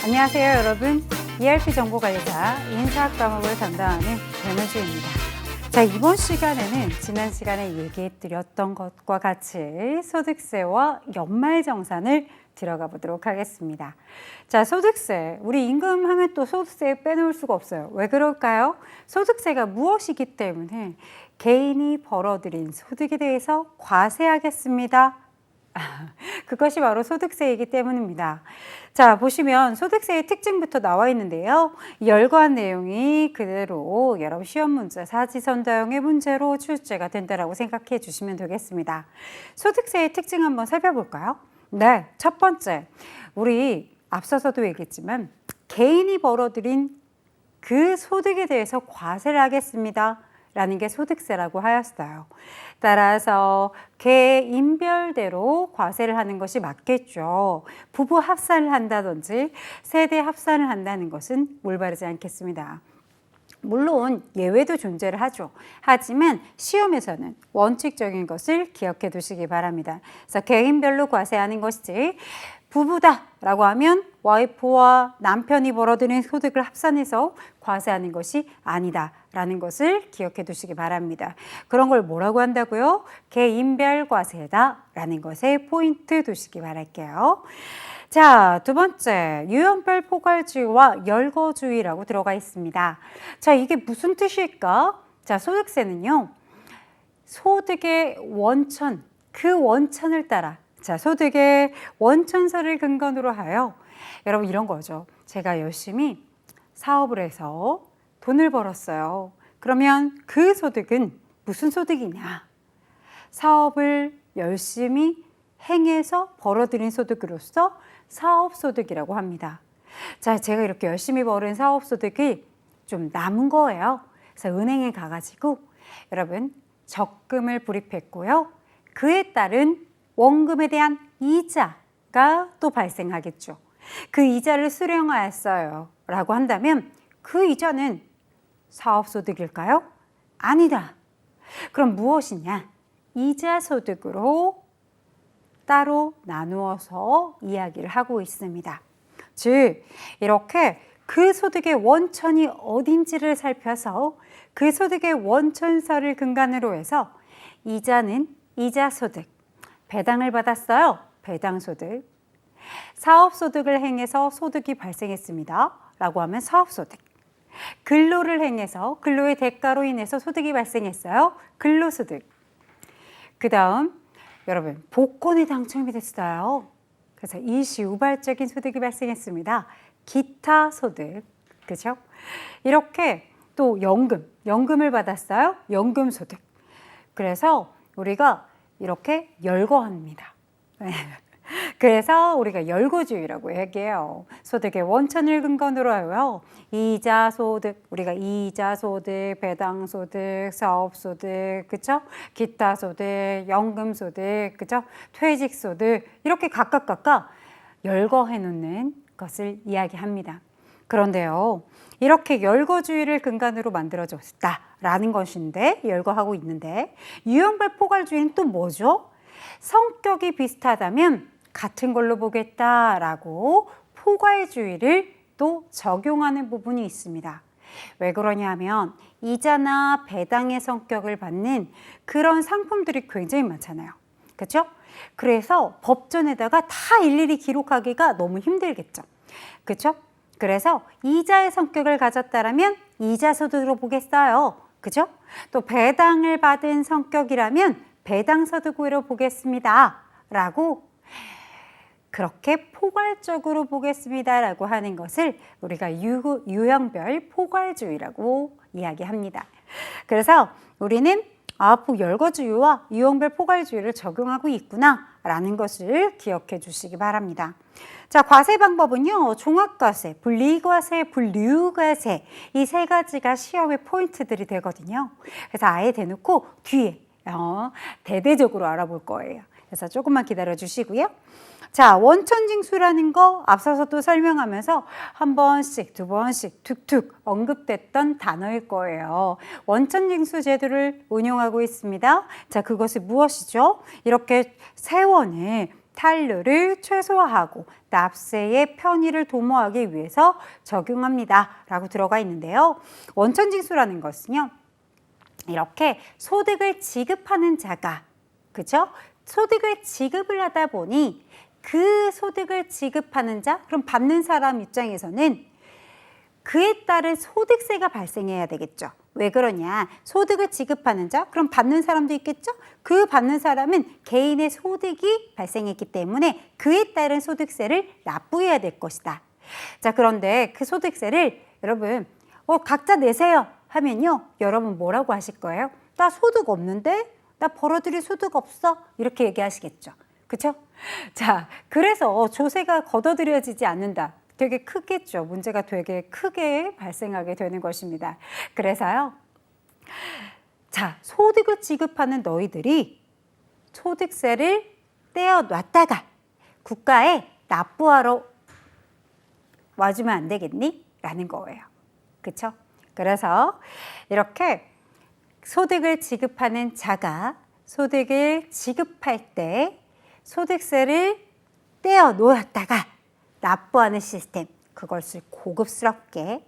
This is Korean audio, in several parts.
안녕하세요, 여러분. ERP 정보관리사 인사학 과목을 담당하는 변은주입니다. 자, 이번 시간에는 지난 시간에 얘기해드렸던 것과 같이 소득세와 연말정산을 들어가 보도록 하겠습니다. 자, 소득세. 우리 임금 하면 또 소득세 빼놓을 수가 없어요. 왜 그럴까요? 소득세가 무엇이기 때문에 개인이 벌어들인 소득에 대해서 과세하겠습니다. 그것이 바로 소득세이기 때문입니다. 자, 보시면 소득세의 특징부터 나와 있는데요. 열거한 내용이 그대로 여러분 시험 문제 사지선다형의 문제로 출제가 된다라고 생각해 주시면 되겠습니다. 소득세의 특징 한번 살펴볼까요? 네, 첫 번째, 우리 앞서서도 얘기했지만 개인이 벌어들인 그 소득에 대해서 과세를 하겠습니다 라는 게 소득세라고 하였어요. 따라서 개인별대로 과세를 하는 것이 맞겠죠. 부부 합산을 한다든지 세대 합산을 한다는 것은 올바르지 않겠습니다. 물론 예외도 존재를 하죠. 하지만 시험에서는 원칙적인 것을 기억해 두시기 바랍니다. 그래서 개인별로 과세하는 것이지 부부다라고 하면 와이프와 남편이 벌어들인 소득을 합산해서 과세하는 것이 아니다라는 것을 기억해 두시기 바랍니다. 그런 걸 뭐라고 한다고요? 개인별 과세다라는 것에 포인트 두시기 바랄게요. 자, 두 번째, 유형별 포괄주의와 열거주의라고 들어가 있습니다. 자, 이게 무슨 뜻일까? 자, 소득세는요, 소득의 원천, 그 원천을 따라, 자, 소득의 원천서를 근거로 하여, 여러분 이런 거죠. 제가 열심히 사업을 해서 돈을 벌었어요. 그러면 그 소득은 무슨 소득이냐? 사업을 열심히 행해서 벌어들인 소득으로서 사업소득이라고 합니다. 자, 제가 이렇게 열심히 벌은 사업소득이 좀 남은 거예요. 그래서 은행에 가가지고 여러분 적금을 불입했고요. 그에 따른 원금에 대한 이자가 또 발생하겠죠. 그 이자를 수령하였어요 라고 한다면 그 이자는 사업소득일까요? 아니다. 그럼 무엇이냐? 이자소득으로 따로 나누어서 이야기를 하고 있습니다. 즉, 이렇게 그 소득의 원천이 어딘지를 살펴서 그 소득의 원천서를 근간으로 해서 이자는 이자소득, 배당을 받았어요. 배당소득, 사업소득을 행해서 소득이 발생했습니다. 라고 하면 사업소득, 근로를 행해서 근로의 대가로 인해서 소득이 발생했어요. 근로소득. 그 다음 여러분 복권에 당첨이 됐어요. 그래서 일시우발적인 소득이 발생했습니다. 기타 소득, 그죠? 이렇게 또 연금을 받았어요. 연금 소득. 그래서 우리가 이렇게 열거합니다. 그래서 우리가 열거주의라고 얘기해요. 소득의 원천을 근거로 하여 이자소득, 우리가 이자소득, 배당소득, 사업소득, 그쵸? 기타소득, 연금소득, 그쵸? 퇴직소득, 이렇게 각각 열거해 놓는 것을 이야기합니다. 그런데요, 이렇게 열거주의를 근간으로 만들어졌다라는 것인데, 열거하고 있는데, 유형별 포괄주의는 또 뭐죠? 성격이 비슷하다면 같은 걸로 보겠다라고 포괄주의를 또 적용하는 부분이 있습니다. 왜 그러냐면 이자나 배당의 성격을 받는 그런 상품들이 굉장히 많잖아요. 그렇죠? 그래서 법전에다가 다 일일이 기록하기가 너무 힘들겠죠. 그렇죠? 그래서 이자의 성격을 가졌다라면 이자소득으로 보겠어요. 그렇죠? 또 배당을 받은 성격이라면 배당소득으로 보겠습니다. 라고 그렇게 포괄적으로 보겠습니다. 라고 하는 것을 우리가 유형별 포괄주의라고 이야기합니다. 그래서 우리는 열거주의와 유형별 포괄주의를 적용하고 있구나 라는 것을 기억해 주시기 바랍니다. 자, 과세 방법은요, 종합과세, 분리과세, 분류과세, 이 세 가지가 시험의 포인트들이 되거든요. 그래서 아예 대놓고 뒤에 대대적으로 알아볼 거예요. 그래서 조금만 기다려 주시고요. 자, 원천징수라는 거 앞서서도 설명하면서 한 번씩, 두 번씩 툭툭 언급됐던 단어일 거예요. 원천징수 제도를 운용하고 있습니다. 자, 그것이 무엇이죠? 이렇게 세원을 탄류를 최소화하고 납세의 편의를 도모하기 위해서 적용합니다. 라고 들어가 있는데요. 원천징수라는 것은요. 이렇게 소득을 지급하는 자가, 그죠? 소득을 지급을 하다 보니 그 소득을 지급하는 자, 그럼 받는 사람 입장에서는 그에 따른 소득세가 발생해야 되겠죠. 왜 그러냐? 소득을 지급하는 자, 그럼 받는 사람도 있겠죠? 그 받는 사람은 개인의 소득이 발생했기 때문에 그에 따른 소득세를 납부해야 될 것이다. 자, 그런데 그 소득세를 여러분 각자 내세요 하면요. 여러분 뭐라고 하실 거예요? 나 소득 없는데? 나 벌어들일 소득 없어? 이렇게 얘기하시겠죠. 그렇죠? 자, 그래서 조세가 걷어들여지지 않는다. 되게 크겠죠. 문제가 되게 크게 발생하게 되는 것입니다. 그래서요. 자, 소득을 지급하는 너희들이 소득세를 떼어놨다가 국가에 납부하러 와주면 안 되겠니? 라는 거예요. 그렇죠? 그래서 이렇게 소득을 지급하는 자가 소득을 지급할 때 소득세를 떼어놓았다가 납부하는 시스템, 그것을 고급스럽게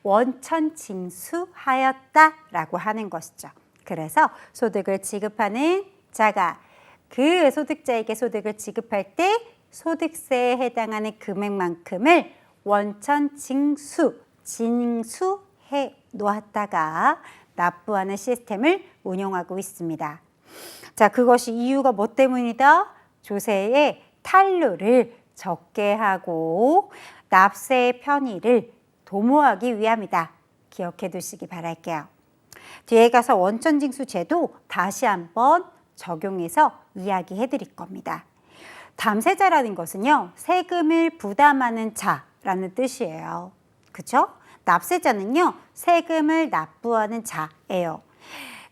원천징수하였다라고 하는 것이죠. 그래서 소득을 지급하는 자가 그 소득자에게 소득을 지급할 때 소득세에 해당하는 금액만큼을 원천징수, 징수해 놓았다가 납부하는 시스템을 운용하고 있습니다. 자, 그것이 이유가 뭐 때문이다? 조세의 탄류를 적게 하고 납세의 편의를 도모하기 위함이다. 기억해 두시기 바랄게요. 뒤에 가서 원천징수 제도 다시 한번 적용해서 이야기해 드릴 겁니다. 담세자라는 것은요, 세금을 부담하는 자라는 뜻이에요. 그렇죠? 납세자는요, 세금을 납부하는 자예요.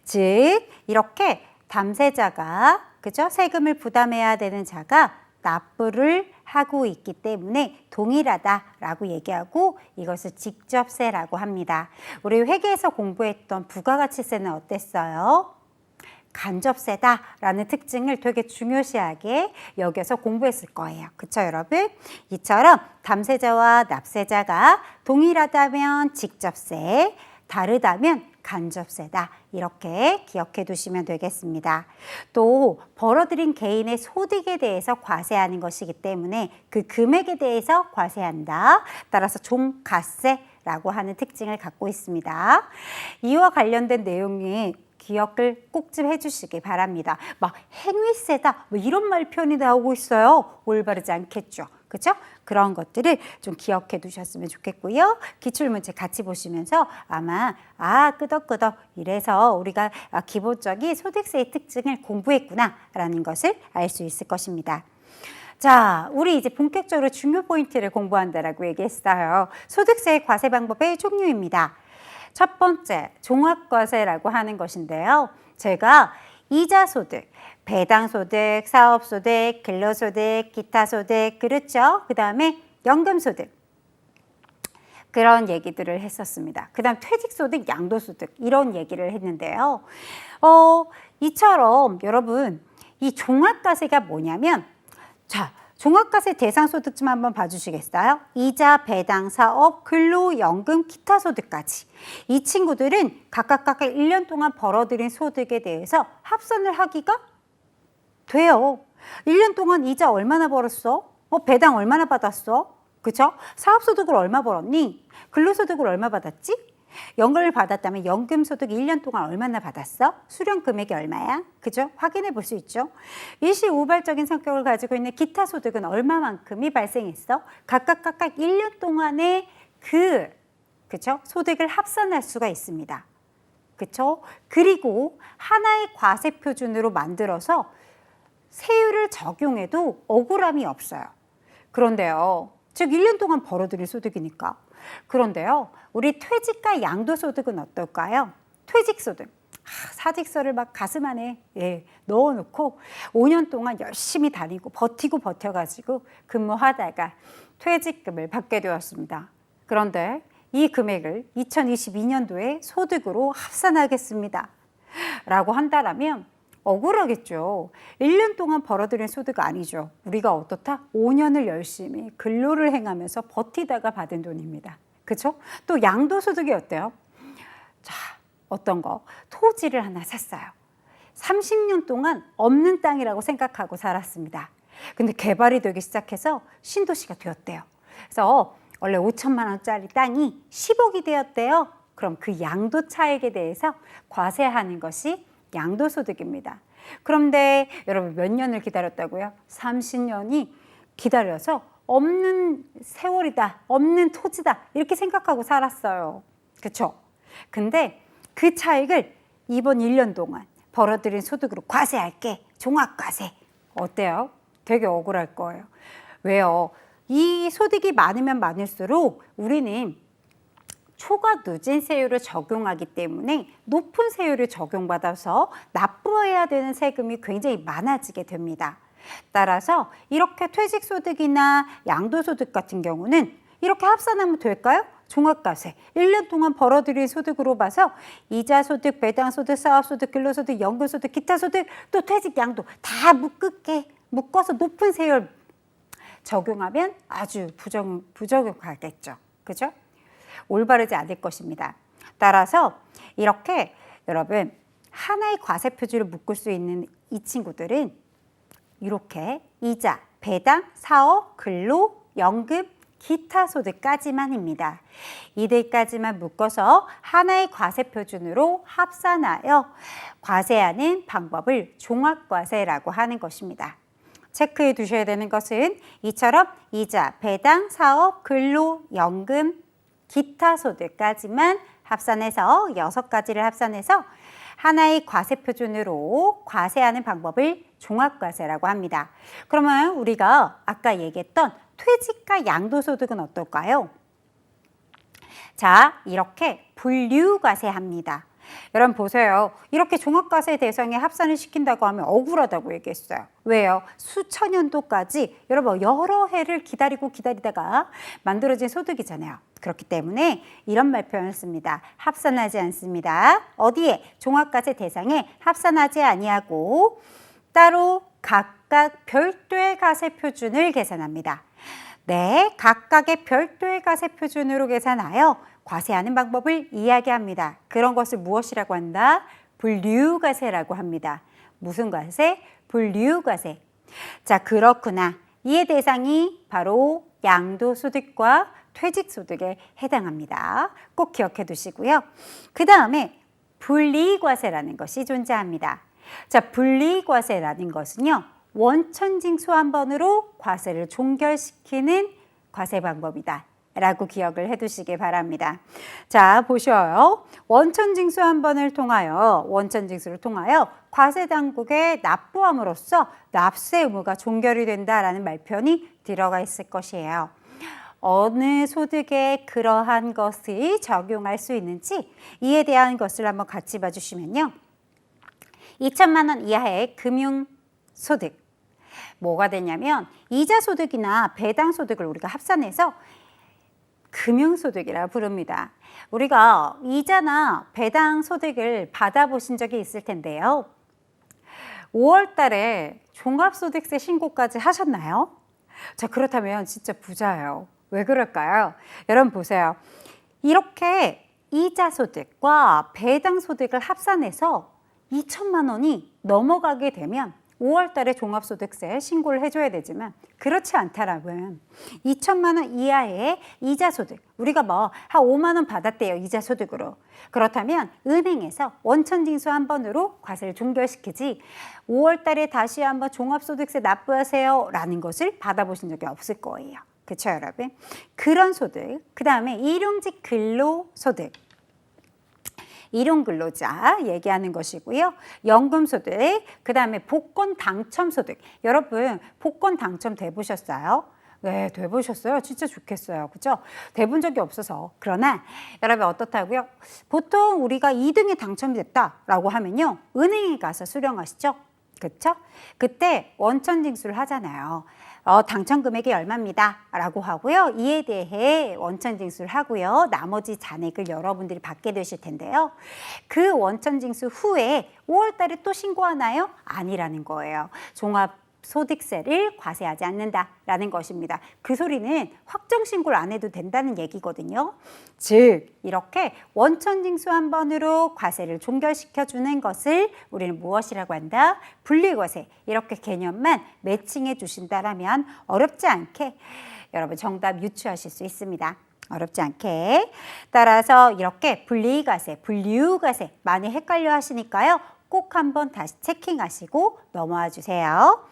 즉, 이렇게 담세자가, 그죠? 세금을 부담해야 되는 자가 납부를 하고 있기 때문에 동일하다라고 얘기하고 이것을 직접세라고 합니다. 우리 회계에서 공부했던 부가가치세는 어땠어요? 간접세다라는 특징을 되게 중요시하게 여겨서 공부했을 거예요. 그렇죠, 여러분? 이처럼 담세자와 납세자가 동일하다면 직접세, 다르다면 간접세다. 이렇게 기억해 두시면 되겠습니다. 또 벌어들인 개인의 소득에 대해서 과세하는 것이기 때문에 그 금액에 대해서 과세한다. 따라서 종가세라고 하는 특징을 갖고 있습니다. 이와 관련된 내용이 기억을 꼭 좀 해주시기 바랍니다. 막 행위세다 뭐 이런 말 표현이 나오고 있어요. 올바르지 않겠죠. 그렇죠? 그런 것들을 좀 기억해 두셨으면 좋겠고요. 기출문제 같이 보시면서 아마 끄덕끄덕 이래서 우리가 기본적인 소득세의 특징을 공부했구나라는 것을 알 수 있을 것입니다. 자, 우리 이제 본격적으로 중요 포인트를 공부한다라고 얘기했어요. 소득세의 과세 방법의 종류입니다. 첫 번째, 종합과세라고 하는 것인데요. 제가 이자소득, 배당소득, 사업소득, 근로소득, 기타소득, 그렇죠? 그 다음에 연금소득. 그런 얘기들을 했었습니다. 그 다음 퇴직소득, 양도소득 이런 얘기를 했는데요. 이처럼 여러분 이 종합과세가 뭐냐면 자, 종합과세 대상소득 좀 한번 봐주시겠어요? 이자, 배당, 사업, 근로, 연금, 기타 소득까지. 이 친구들은 각각 1년 동안 벌어들인 소득에 대해서 합산을 하기가 돼요. 1년 동안 이자 얼마나 벌었어? 배당 얼마나 받았어? 그죠? 사업소득을 얼마 벌었니? 근로소득을 얼마 받았지? 연금을 받았다면 연금소득 1년 동안 얼마나 받았어? 수령 금액이 얼마야? 그죠? 확인해 볼 수 있죠. 일시 우발적인 성격을 가지고 있는 기타 소득은 얼마만큼이 발생했어? 각각 1년 동안의 그죠? 소득을 합산할 수가 있습니다. 그죠? 그리고 하나의 과세 표준으로 만들어서 세율을 적용해도 억울함이 없어요. 그런데요. 즉 1년 동안 벌어들일 소득이니까. 그런데요. 우리 퇴직과 양도소득은 어떨까요? 퇴직소득. 사직서를 막 가슴 안에 넣어놓고 5년 동안 열심히 다니고 버텨가지고 근무하다가 퇴직금을 받게 되었습니다. 그런데 이 금액을 2022년도에 소득으로 합산하겠습니다. 라고 한다라면 억울하겠죠. 1년 동안 벌어들인 소득 아니죠. 우리가 어떻다? 5년을 열심히 근로를 행하면서 버티다가 받은 돈입니다. 그렇죠? 또 양도소득이 어때요? 자, 어떤 거? 토지를 하나 샀어요. 30년 동안 없는 땅이라고 생각하고 살았습니다. 근데 개발이 되기 시작해서 신도시가 되었대요. 그래서 원래 5천만 원짜리 땅이 10억이 되었대요. 그럼 그 양도 차익에 대해서 과세하는 것이 양도소득입니다. 그런데 여러분 몇 년을 기다렸다고요? 30년이 기다려서 없는 세월이다, 없는 토지다 이렇게 생각하고 살았어요. 그렇죠? 근데 그 차익을 이번 1년 동안 벌어들인 소득으로 과세할게. 종합과세. 어때요? 되게 억울할 거예요. 왜요? 이 소득이 많으면 많을수록 우리는 초과 누진세율을 적용하기 때문에 높은 세율을 적용받아서 납부해야 되는 세금이 굉장히 많아지게 됩니다. 따라서 이렇게 퇴직소득이나 양도소득 같은 경우는 이렇게 합산하면 될까요? 종합과세. 1년 동안 벌어들인 소득으로 봐서 이자소득, 배당소득, 사업소득, 근로소득, 연금소득, 기타소득, 또 퇴직, 양도 다 묶어서 높은 세율 적용하면 아주 부적용하겠죠. 그죠? 올바르지 않을 것입니다. 따라서 이렇게 여러분 하나의 과세 표준을 묶을 수 있는 이 친구들은 이렇게 이자, 배당, 사업, 근로, 연금, 기타 소득까지만입니다. 이들까지만 묶어서 하나의 과세 표준으로 합산하여 과세하는 방법을 종합과세라고 하는 것입니다. 체크해 두셔야 되는 것은 이처럼 이자, 배당, 사업, 근로, 연금, 기타 소득까지만 합산해서 6가지를 합산해서 하나의 과세 표준으로 과세하는 방법을 종합과세라고 합니다. 그러면 우리가 아까 얘기했던 퇴직과 양도소득은 어떨까요? 자, 이렇게 분류과세합니다. 여러분 보세요. 이렇게 종합과세 대상에 합산을 시킨다고 하면 억울하다고 얘기했어요. 왜요? 수천 년도까지 여러분 여러 해를 기다리다가 만들어진 소득이잖아요. 그렇기 때문에 이런 말 표현을 씁니다. 합산하지 않습니다. 어디에? 종합과세 대상에 합산하지 아니하고 따로 각각 별도의 과세 표준을 계산합니다. 네, 각각의 별도의 과세 표준으로 계산하여 과세하는 방법을 이야기합니다. 그런 것을 무엇이라고 한다? 분류과세라고 합니다. 무슨 과세? 분류과세. 자, 그렇구나. 이의 대상이 바로 양도소득과 퇴직소득에 해당합니다. 꼭 기억해 두시고요. 그 다음에 분리과세라는 것이 존재합니다. 자, 분리과세라는 것은요. 원천징수 한 번으로 과세를 종결시키는 과세 방법이다 라고 기억을 해두시기 바랍니다. 자, 보셔요. 원천징수 한 번을 통하여 원천징수를 통하여 과세당국에 납부함으로써 납세 의무가 종결이 된다라는 말편이 들어가 있을 것이에요. 어느 소득에 그러한 것이 적용할 수 있는지 이에 대한 것을 한번 같이 봐주시면요. 2천만 원 이하의 금융소득 뭐가 되냐면 이자소득이나 배당소득을 우리가 합산해서 금융소득이라 부릅니다. 우리가 이자나 배당소득을 받아보신 적이 있을 텐데요. 5월 달에 종합소득세 신고까지 하셨나요? 자, 그렇다면 진짜 부자예요. 왜 그럴까요? 여러분 보세요. 이렇게 이자소득과 배당소득을 합산해서 2천만 원이 넘어가게 되면 5월 달에 종합소득세 신고를 해줘야 되지만 그렇지 않다라면 2천만 원 이하의 이자소득 우리가 뭐 한 5만 원 받았대요. 이자소득으로. 그렇다면 은행에서 원천징수 한 번으로 과세를 종결시키지 5월 달에 다시 한번 종합소득세 납부하세요 라는 것을 받아보신 적이 없을 거예요. 그렇죠 여러분? 그런 소득, 그 다음에 일용직 근로소득 일용근로자 얘기하는 것이고요. 연금소득, 그 다음에 복권 당첨소득. 여러분 복권 당첨 돼보셨어요? 네, 돼보셨어요? 진짜 좋겠어요. 그죠? 돼본 적이 없어서. 그러나 여러분 어떻다고요? 보통 우리가 2등에 당첨이 됐다라고 하면요. 은행에 가서 수령하시죠? 그렇죠? 그때 원천징수를 하잖아요. 당첨 금액이 얼마입니다 라고 하고요. 이에 대해 원천징수를 하고요. 나머지 잔액을 여러분들이 받게 되실 텐데요. 그 원천징수 후에 5월 달에 또 신고하나요? 아니라는 거예요. 종합소득세를 과세하지 않는다라는 것입니다. 그 소리는 확정신고를 안 해도 된다는 얘기거든요. 즉 이렇게 원천징수 한 번으로 과세를 종결시켜주는 것을 우리는 무엇이라고 한다? 분리과세. 이렇게 개념만 매칭해 주신다라면 어렵지 않게 여러분 정답 유추하실 수 있습니다. 어렵지 않게. 따라서 이렇게 분리과세, 분류과세 많이 헷갈려 하시니까요. 꼭 한번 다시 체킹하시고 넘어와 주세요.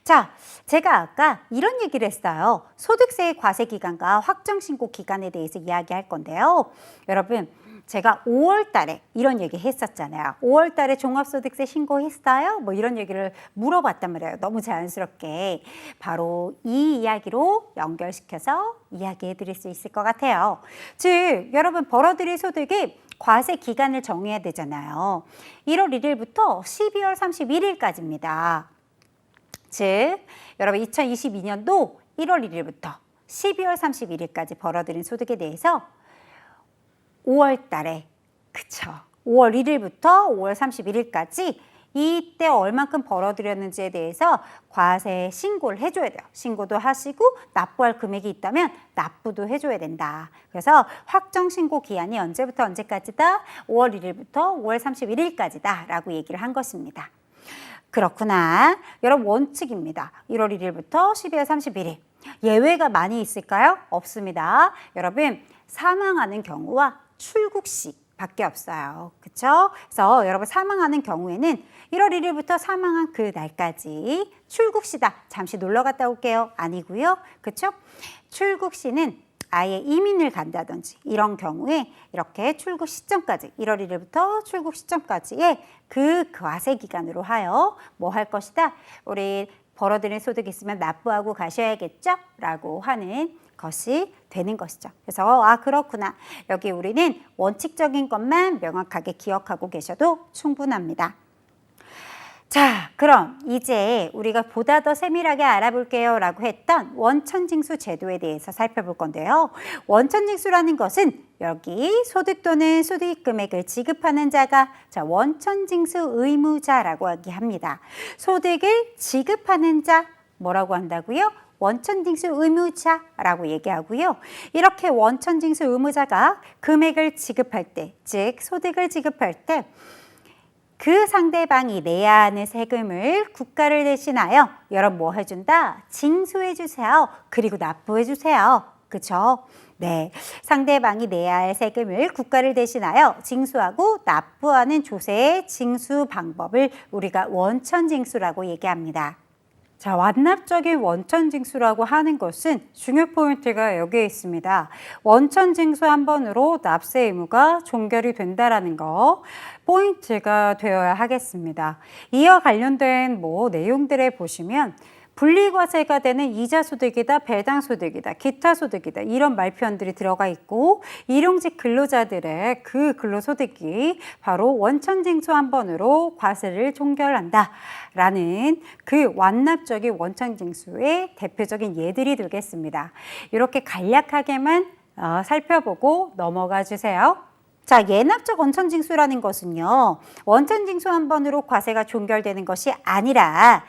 자, 제가 아까 이런 얘기를 했어요. 소득세의 과세 기간과 확정신고 기간에 대해서 이야기할 건데요. 여러분, 제가 5월 달에 이런 얘기 했었잖아요. 5월 달에 종합소득세 신고했어요? 뭐 이런 얘기를 물어봤단 말이에요. 너무 자연스럽게. 바로 이 이야기로 연결시켜서 이야기해 드릴 수 있을 것 같아요. 즉, 여러분 벌어들일 소득이 과세 기간을 정해야 되잖아요. 1월 1일부터 12월 31일까지입니다. 즉, 여러분 2022년도 1월 1일부터 12월 31일까지 벌어들인 소득에 대해서 5월 달에, 그쵸. 5월 1일부터 5월 31일까지 이때 얼만큼 벌어들였는지에 대해서 과세 신고를 해줘야 돼요. 신고도 하시고 납부할 금액이 있다면 납부도 해줘야 된다. 그래서 확정신고 기한이 언제부터 언제까지다? 5월 1일부터 5월 31일까지다 라고 얘기를 한 것입니다. 그렇구나. 여러분 원칙입니다. 1월 1일부터 12월 31일. 예외가 많이 있을까요? 없습니다. 여러분 사망하는 경우와 출국 시 밖에 없어요. 그렇죠? 그래서 여러분 사망하는 경우에는 1월 1일부터 사망한 그 날까지 출국 시다. 잠시 놀러 갔다 올게요. 아니고요. 그렇죠? 출국 시는 아예 이민을 간다든지 이런 경우에 이렇게 출국 시점까지 1월 1일부터 출국 시점까지의 그 과세 기간으로 하여 뭐 할 것이다. 우리 벌어들인 소득이 있으면 납부하고 가셔야겠죠? 라고 하는 것이 되는 것이죠. 그래서 그렇구나. 여기 우리는 원칙적인 것만 명확하게 기억하고 계셔도 충분합니다. 자, 그럼 이제 우리가 보다 더 세밀하게 알아볼게요 라고 했던 원천징수 제도에 대해서 살펴볼 건데요. 원천징수라는 것은 여기 소득 또는 소득 금액을 지급하는 자가 원천징수 의무자라고 얘기합니다. 소득을 지급하는 자 뭐라고 한다고요? 원천징수 의무자라고 얘기하고요. 이렇게 원천징수 의무자가 금액을 지급할 때, 즉 소득을 지급할 때 그 상대방이 내야 하는 세금을 국가를 대신하여 여러분 뭐 해준다? 징수해 주세요. 그리고 납부해 주세요. 그렇죠? 네, 상대방이 내야 할 세금을 국가를 대신하여 징수하고 납부하는 조세의 징수 방법을 우리가 원천징수라고 얘기합니다. 자, 완납적인 원천징수라고 하는 것은 중요 포인트가 여기에 있습니다. 원천징수 한 번으로 납세 의무가 종결이 된다라는 거 포인트가 되어야 하겠습니다. 이와 관련된 내용들에 보시면 분리과세가 되는 이자소득이다, 배당소득이다, 기타소득이다 이런 말표현들이 들어가 있고 일용직 근로자들의 그 근로소득이 바로 원천징수 한 번으로 과세를 종결한다 라는 그 완납적인 원천징수의 대표적인 예들이 되겠습니다. 이렇게 간략하게만 살펴보고 넘어가 주세요. 자, 예납적 원천징수라는 것은요. 원천징수 한 번으로 과세가 종결되는 것이 아니라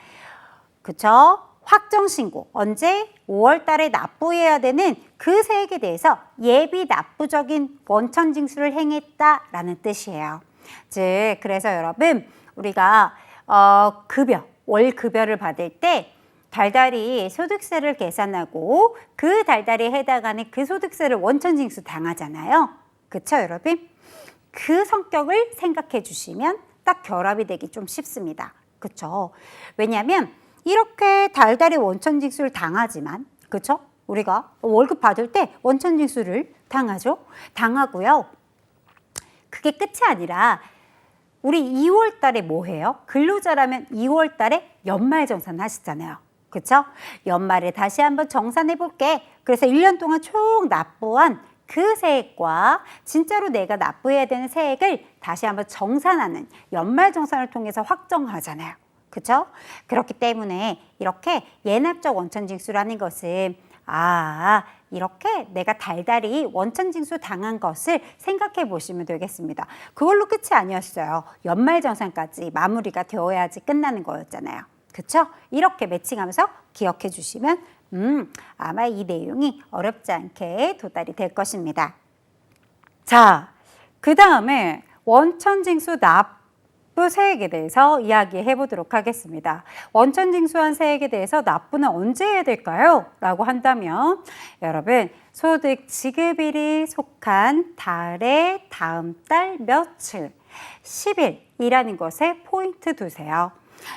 그쵸? 확정신고, 언제? 5월 달에 납부해야 되는 그 세액에 대해서 예비 납부적인 원천징수를 행했다라는 뜻이에요. 즉, 그래서 여러분, 우리가 월급여를 받을 때 달달이 소득세를 계산하고 그 달달이 해당하는 그 소득세를 원천징수 당하잖아요. 그쵸, 여러분? 그 성격을 생각해 주시면 딱 결합이 되기 좀 쉽습니다. 그쵸? 왜냐하면 이렇게 달달이 원천징수를 당하지만, 그쵸? 우리가 월급 받을 때 원천징수를 당하죠? 당하고요. 그게 끝이 아니라 우리 2월 달에 뭐 해요? 근로자라면 2월 달에 연말정산 하시잖아요. 그쵸? 연말에 다시 한번 정산해 볼게. 그래서 1년 동안 총 납부한 그 세액과 진짜로 내가 납부해야 되는 세액을 다시 한번 정산하는 연말정산을 통해서 확정하잖아요. 그죠? 그렇기 때문에 이렇게 예납적 원천징수라는 것은 이렇게 내가 달달이 원천징수 당한 것을 생각해 보시면 되겠습니다. 그걸로 끝이 아니었어요. 연말정산까지 마무리가 되어야지 끝나는 거였잖아요. 그쵸? 이렇게 매칭하면서 기억해 주시면 아마 이 내용이 어렵지 않게 도달이 될 것입니다. 자, 그 다음에 원천징수 납부 세액에 대해서 이야기해 보도록 하겠습니다. 원천징수한 세액에 대해서 납부는 언제 해야 될까요? 라고 한다면 여러분 소득 지급일이 속한 달의 다음 달 며칠 10일이라는 것에 포인트 두세요.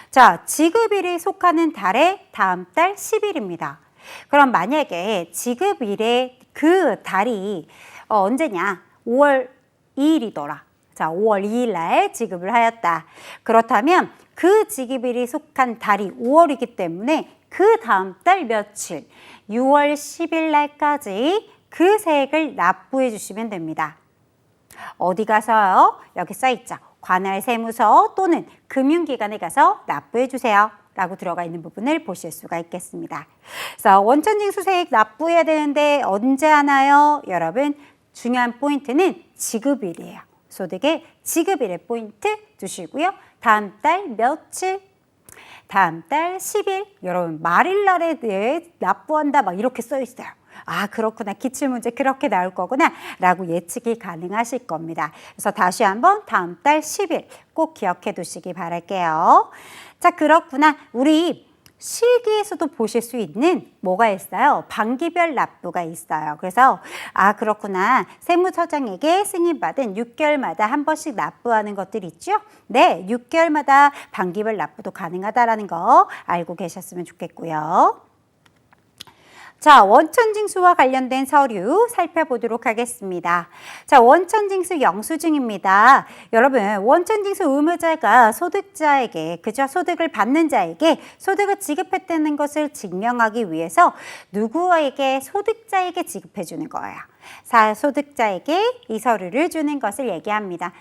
자, 지급일이 속하는 달의 다음 달 10일입니다. 그럼 만약에 지급일의 그 달이 언제냐? 5월 2일이더라. 자, 5월 2일 날 지급을 하였다. 그렇다면 그 지급일이 속한 달이 5월이기 때문에 그 다음 달 며칠 6월 10일 날까지 그 세액을 납부해 주시면 됩니다. 어디 가서요? 여기 써있죠. 관할 세무서 또는 금융기관에 가서 납부해 주세요. 라고 들어가 있는 부분을 보실 수가 있겠습니다. 그래서 원천징수세액 납부해야 되는데 언제 하나요? 여러분 중요한 포인트는 지급일이에요. 소득의 지급일에 포인트 두시고요. 다음 달 며칠? 다음 달 10일. 여러분 말일날에 대해 납부한다 막 이렇게 써 있어요. 그렇구나. 기출문제 그렇게 나올 거구나 라고 예측이 가능하실 겁니다. 그래서 다시 한번 다음 달 10일 꼭 기억해 두시기 바랄게요. 자, 그렇구나. 우리 실기에서도 보실 수 있는 뭐가 있어요? 반기별 납부가 있어요. 그래서 그렇구나. 세무서장에게 승인받은 6개월마다 한 번씩 납부하는 것들 있죠? 네, 6개월마다 반기별 납부도 가능하다라는 거 알고 계셨으면 좋겠고요. 자, 원천징수와 관련된 서류 살펴보도록 하겠습니다. 자, 원천징수 영수증입니다. 여러분, 원천징수 의무자가 소득자에게, 그죠? 소득을 받는 자에게 소득을 지급했다는 것을 증명하기 위해서 누구에게? 소득자에게 지급해 주는 거예요. 소득자에게 이 서류를 주는 것을 얘기합니다.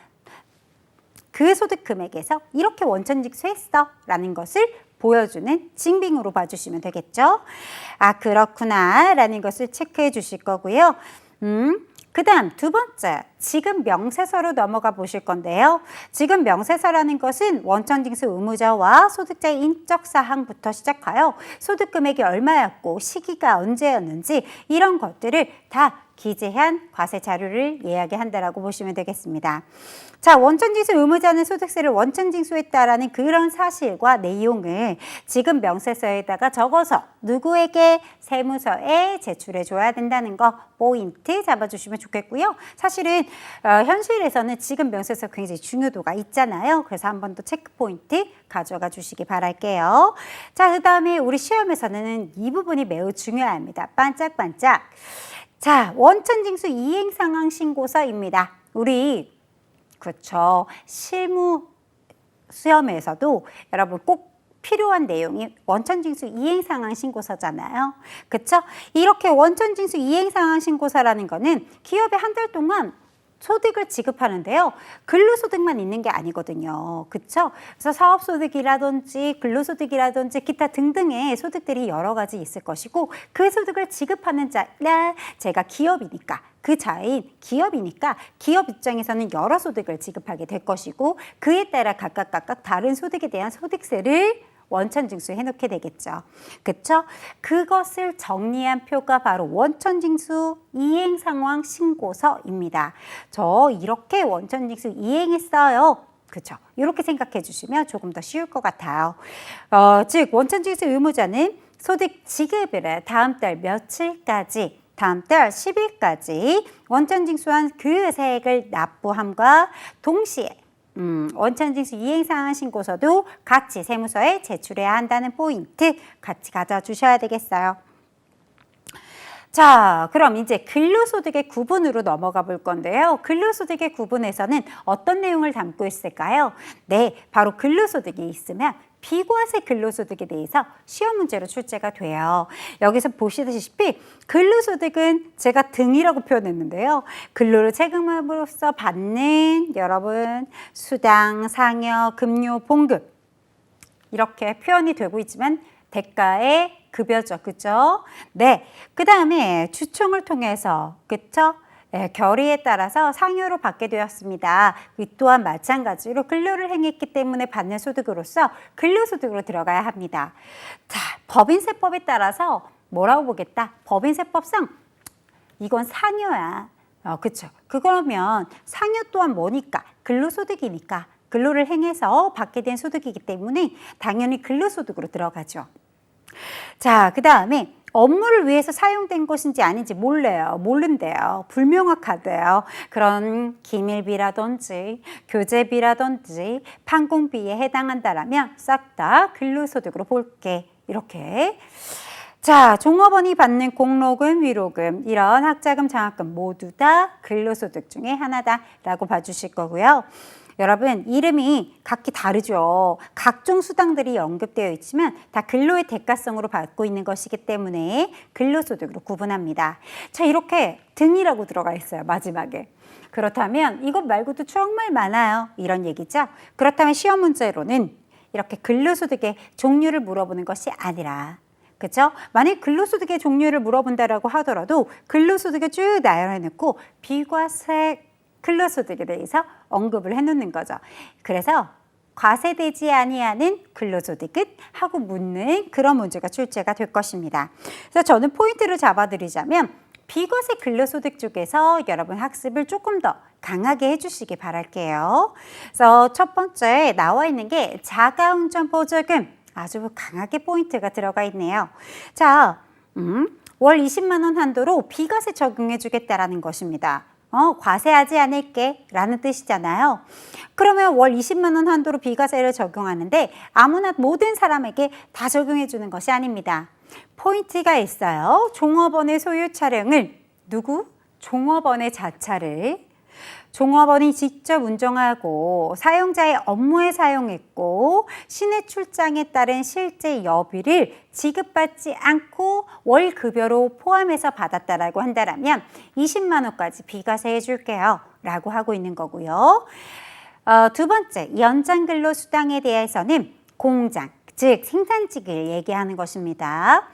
그 소득 금액에서 이렇게 원천징수했어 라는 것을 보여주는 증빙으로 봐주시면 되겠죠. 그렇구나 라는 것을 체크해 주실 거고요. 그 다음 두 번째, 지급 명세서로 넘어가 보실 건데요. 지급 명세서라는 것은 원천징수 의무자와 소득자의 인적 사항부터 시작하여 소득 금액이 얼마였고 시기가 언제였는지 이런 것들을 다 기재한 과세 자료를 이야기한다라고 보시면 되겠습니다. 자, 원천징수 의무자는 소득세를 원천징수했다라는 그런 사실과 내용을 지급 명세서에다가 적어서 누구에게? 세무서에 제출해 줘야 된다는 거 포인트 잡아주시면 좋겠고요. 사실은 현실에서는 지급 명세서 굉장히 중요도가 있잖아요. 그래서 한 번 더 체크 포인트 가져가 주시기 바랄게요. 자, 그 다음에 우리 시험에서는 이 부분이 매우 중요합니다. 반짝반짝. 자, 원천징수 이행상황 신고서입니다. 우리 그렇죠. 실무 시험에서도 여러분 꼭 필요한 내용이 원천징수 이행상황 신고서잖아요. 그렇죠? 이렇게 원천징수 이행상황 신고서라는 거는 기업에 한 달 동안 소득을 지급하는데요. 근로소득만 있는 게 아니거든요. 그렇죠? 그래서 사업소득이라든지 근로소득이라든지 기타 등등의 소득들이 여러 가지 있을 것이고 그 소득을 지급하는 제가 기업이니까 그 자인 기업이니까 기업 입장에서는 여러 소득을 지급하게 될 것이고 그에 따라 각각 다른 소득에 대한 소득세를 원천징수 해놓게 되겠죠. 그쵸? 그것을 정리한 표가 바로 원천징수 이행상황 신고서입니다. 저 이렇게 원천징수 이행했어요. 그쵸? 이렇게 생각해 주시면 조금 더 쉬울 것 같아요. 즉 원천징수 의무자는 소득 지급일을 다음 달 며칠까지 다음 달 10일까지 원천징수한 그 세액을 납부함과 동시에 원천징수 이행상황 신고서도 같이 세무서에 제출해야 한다는 포인트 같이 가져주셔야 되겠어요. 자, 그럼 이제 근로소득의 구분으로 넘어가 볼 건데요. 근로소득의 구분에서는 어떤 내용을 담고 있을까요? 네, 바로 근로소득이 있으면 비과세 근로소득에 대해서 시험 문제로 출제가 돼요. 여기서 보시다시피 근로소득은 제가 등이라고 표현했는데요. 근로를 체감함으로써 받는 여러분 수당, 상여, 급료, 봉급 이렇게 표현이 되고 있지만 대가의 급여죠. 그죠? 네. 그 다음에 주총을 통해서, 그쵸? 네, 결의에 따라서 상여로 받게 되었습니다. 이 또한 마찬가지로 근로를 행했기 때문에 받는 소득으로서 근로소득으로 들어가야 합니다. 자, 법인세법에 따라서 뭐라고 보겠다? 법인세법상 이건 상여야. 그쵸? 그러면 상여 또한 뭐니까? 근로소득이니까 근로를 행해서 받게 된 소득이기 때문에 당연히 근로소득으로 들어가죠. 자, 그 다음에 업무를 위해서 사용된 것인지 아닌지 모른대요. 불명확하대요. 그런 기밀비라든지 교재비라든지 판공비에 해당한다라면 싹 다 근로소득으로 볼게. 이렇게. 자, 종업원이 받는 공로금, 위로금, 이런 학자금, 장학금 모두 다 근로소득 중에 하나다라고 봐주실 거고요. 여러분, 이름이 각기 다르죠. 각종 수당들이 언급되어 있지만 다 근로의 대가성으로 받고 있는 것이기 때문에 근로소득으로 구분합니다. 자, 이렇게 등이라고 들어가 있어요, 마지막에. 그렇다면 이것 말고도 정말 많아요. 이런 얘기죠. 그렇다면 시험 문제로는 이렇게 근로소득의 종류를 물어보는 것이 아니라, 그렇죠? 만약 근로소득의 종류를 물어본다라고 하더라도 근로소득을 쭉 나열해놓고 비과세 근로소득에 대해서 언급을 해놓는 거죠. 그래서 과세되지 아니하는 근로소득은 하고 묻는 그런 문제가 출제가 될 것입니다. 그래서 저는 포인트를 잡아드리자면 비과세 근로소득 쪽에서 여러분 학습을 조금 더 강하게 해주시기 바랄게요. 그래서 첫 번째 나와 있는 게 자가운전 보조금, 아주 강하게 포인트가 들어가 있네요. 자, 월 20만 원 한도로 비과세 적용해 주겠다라는 것입니다. 과세하지 않을게 라는 뜻이잖아요. 그러면 월 20만 원 한도로 비과세를 적용하는데 아무나 모든 사람에게 다 적용해 주는 것이 아닙니다. 포인트가 있어요. 종업원의 소유 차량을 종업원의 자차를 종업원이 직접 운전하고 사용자의 업무에 사용했고 시내 출장에 따른 실제 여비를 지급받지 않고 월급여로 포함해서 받았다라고 한다면 20만 원까지 비과세해 줄게요 라고 하고 있는 거고요. 두 번째, 연장근로수당에 대해서는 공장, 즉 생산직을 얘기하는 것입니다.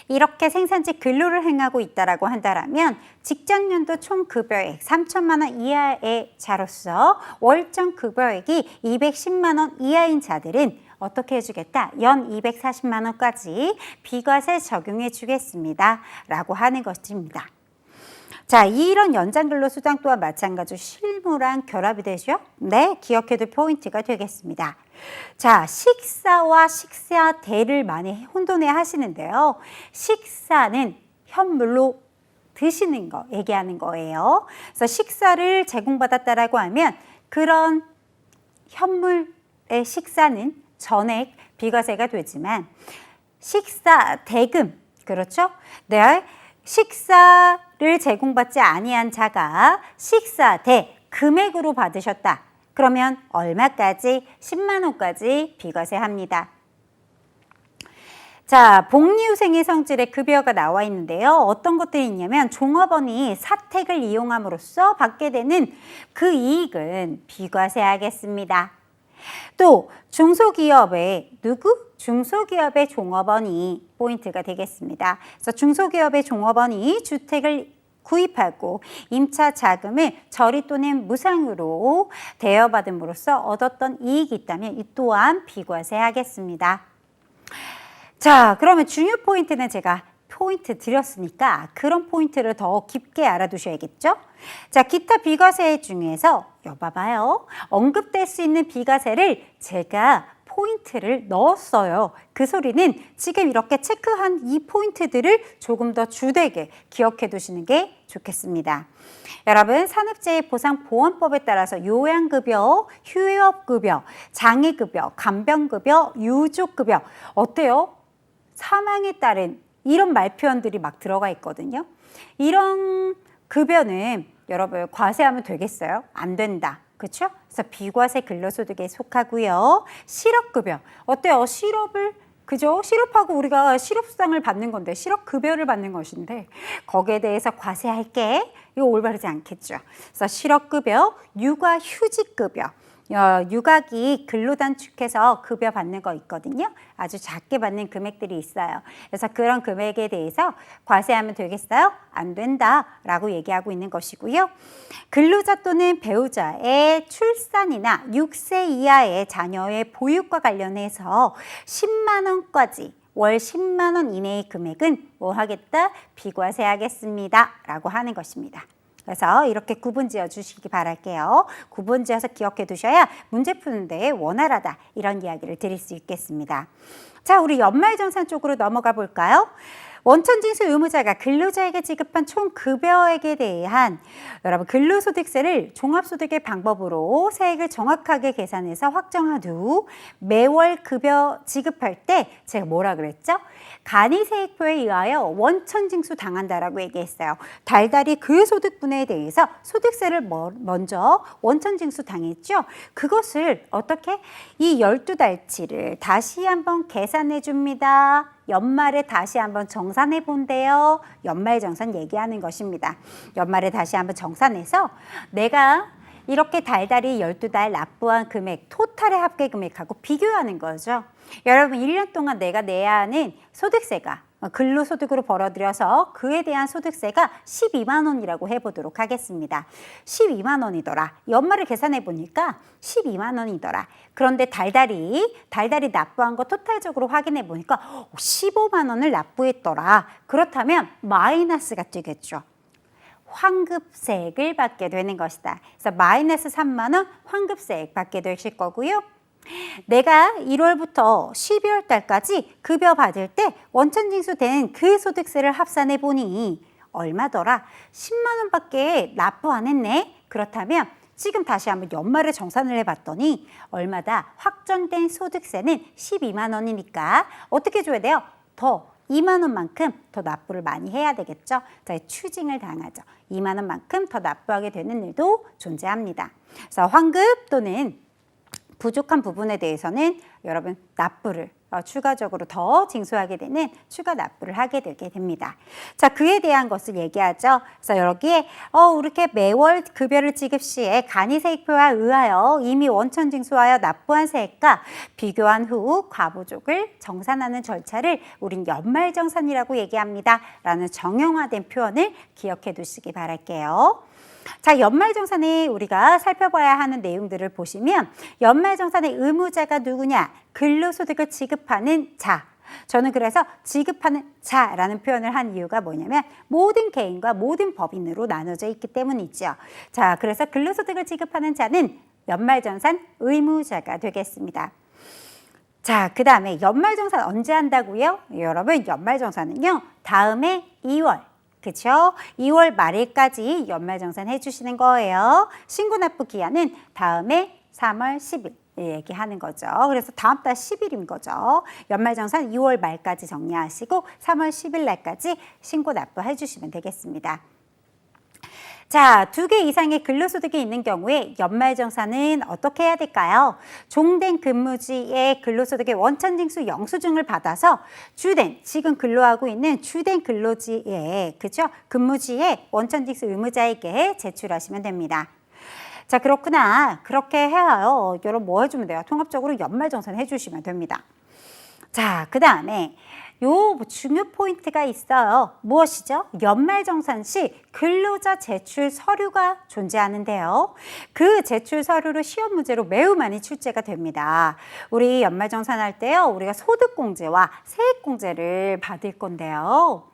이렇게 생산직 근로를 행하고 있다라고 한다면 직전 연도 총 급여액 3천만 원 이하의 자로서 월정 급여액이 210만 원 이하인 자들은 어떻게 해주겠다? 연 240만 원까지 비과세 적용해 주겠습니다 라고 하는 것입니다. 자, 이런 연장근로수당 또한 마찬가지로 실무랑 결합이 되죠? 네, 기억해둘 포인트가 되겠습니다. 자, 식사와 식사대를 많이 혼돈해 하시는데요. 식사는 현물로 드시는 거 얘기하는 거예요. 그래서 식사를 제공받았다라고 하면 그런 현물의 식사는 전액 비과세가 되지만 식사 대금, 그렇죠? 네, 식사를 제공받지 아니한 자가 식사대 금액으로 받으셨다. 그러면 얼마까지? 10만 원까지 비과세합니다. 자, 복리후생의 성질의 급여가 나와 있는데요. 어떤 것들이 있냐면 종업원이 사택을 이용함으로써 받게 되는 그 이익은 비과세하겠습니다. 또 중소기업의 중소기업의 종업원이 포인트가 되겠습니다. 그래서 중소기업의 종업원이 주택을 구입하고 임차 자금을 저리 또는 무상으로 대여받음으로써 얻었던 이익이 있다면 이 또한 비과세하겠습니다. 자, 그러면 중요 포인트는 제가 포인트 드렸으니까 그런 포인트를 더 깊게 알아두셔야겠죠? 자, 기타 비과세 중에서 봐봐요. 언급될 수 있는 비과세를 제가 포인트를 넣었어요. 그 소리는 지금 이렇게 체크한 이 포인트들을 조금 더 주되게 기억해 두시는 게 좋겠습니다. 여러분, 산업재해보상보험법에 따라서 요양급여, 휴업급여, 장애급여, 간병급여, 유족급여 어때요? 사망에 따른 이런 말표현들이 막 들어가 있거든요. 이런 급여는 여러분 과세하면 되겠어요? 안 된다. 그렇죠? 그래서 비과세 근로소득에 속하고요. 실업급여. 어때요? 실업을 그죠? 실업하고 우리가 실업수당을 받는 건데 실업급여를 받는 것인데 거기에 대해서 과세할게. 이거 올바르지 않겠죠. 그래서 실업급여, 육아휴직급여. 유각이 근로단축해서 급여 받는 거 있거든요. 아주 작게 받는 금액들이 있어요. 그래서 그런 금액에 대해서 과세하면 되겠어요? 안 된다라고 얘기하고 있는 것이고요. 근로자 또는 배우자의 출산이나 6세 이하의 자녀의 보육과 관련해서 10만 원까지 월 10만 원 이내의 금액은 뭐 하겠다? 비과세하겠습니다. 라고 하는 것입니다. 그래서 이렇게 구분 지어 주시기 바랄게요. 구분 지어서 기억해 두셔야 문제 푸는데 원활하다. 이런 이야기를 드릴 수 있겠습니다. 자, 우리 연말정산 쪽으로 넘어가 볼까요? 원천징수 의무자가 근로자에게 지급한 총 급여액에 대한 여러분 근로소득세를 종합소득의 방법으로 세액을 정확하게 계산해서 확정한 후 매월 급여 지급할 때 제가 뭐라 그랬죠? 간이세액표에 의하여 원천징수 당한다라고 얘기했어요. 달달이 그 소득분에 대해서 소득세를 먼저 원천징수 당했죠. 그것을 어떻게? 이 12달치를 다시 한번 계산해 줍니다. 연말에 다시 한번 정산해 본대요. 연말정산 얘기하는 것입니다. 연말에 다시 한번 정산해서 내가 이렇게 달달이 12달 납부한 금액, 토탈의 합계 금액하고 비교하는 거죠. 여러분 1년 동안 내가 내야 하는 소득세가 근로소득으로 벌어들여서 그에 대한 소득세가 12만 원이라고 해보도록 하겠습니다. 12만 원이더라. 연말을 계산해 보니까 12만 원이더라. 그런데 달달이 납부한 거 토탈적으로 확인해 보니까 15만 원을 납부했더라. 그렇다면 마이너스가 뛰겠죠. 환급세액을 받게 되는 것이다. 그래서 마이너스 3만 원 환급세액 받게 되실 거고요. 내가 1월부터 12월 달까지 급여 받을 때 원천징수된 그 소득세를 합산해 보니 얼마더라? 10만 원밖에 납부 안 했네. 그렇다면 지금 다시 한번 연말에 정산을 해봤더니 얼마다? 확정된 소득세는 12만 원이니까 어떻게 줘야 돼요? 더 2만 원만큼 더 납부를 많이 해야 되겠죠. 자, 추징을 당하죠. 2만 원만큼 더 납부하게 되는 일도 존재합니다. 그래서 환급 또는 부족한 부분에 대해서는 여러분 납부를 추가적으로 더 징수하게 되는 추가 납부를 하게 되게 됩니다. 자, 그에 대한 것을 얘기하죠. 그래서 여기에 이렇게 매월 급여를 지급 시에 간이세액표에 의하여 이미 원천 징수하여 납부한 세액과 비교한 후 과부족을 정산하는 절차를 우린 연말정산이라고 얘기합니다. 라는 정형화된 표현을 기억해 두시기 바랄게요. 자, 연말정산에 우리가 살펴봐야 하는 내용들을 보시면 연말정산의 의무자가 누구냐? 근로소득을 지급하는 자. 저는 그래서 지급하는 자라는 표현을 한 이유가 뭐냐면 모든 개인과 모든 법인으로 나눠져 있기 때문이죠. 자, 그래서 근로소득을 지급하는 자는 연말정산 의무자가 되겠습니다. 자, 그 다음에 연말정산 언제 한다고요? 여러분, 연말정산은요, 다음해 2월. 그렇죠? 2월 말일까지 연말정산 해주시는 거예요. 신고납부 기한은 다음에 3월 10일 얘기하는 거죠. 그래서 다음 달 10일인 거죠. 연말정산 2월 말까지 정리하시고 3월 10일 날까지 신고납부 해주시면 되겠습니다. 자, 2개 이상의 근로소득이 있는 경우에 연말정산은 어떻게 해야 될까요? 종된 근무지의 근로소득의 원천징수 영수증을 받아서 지금 근로하고 있는 주된 근로지에, 그죠? 근무지에 원천징수 의무자에게 제출하시면 됩니다. 자, 그렇구나. 그렇게 해요. 여러분 뭐 해주면 돼요? 통합적으로 연말정산 해주시면 됩니다. 자, 그 다음에 요 중요 포인트가 있어요. 무엇이죠? 연말정산 시 근로자 제출 서류가 존재하는데요. 그 제출 서류를 시험 문제로 매우 많이 출제가 됩니다. 우리 연말정산할 때요, 우리가 소득공제와 세액공제를 받을 건데요.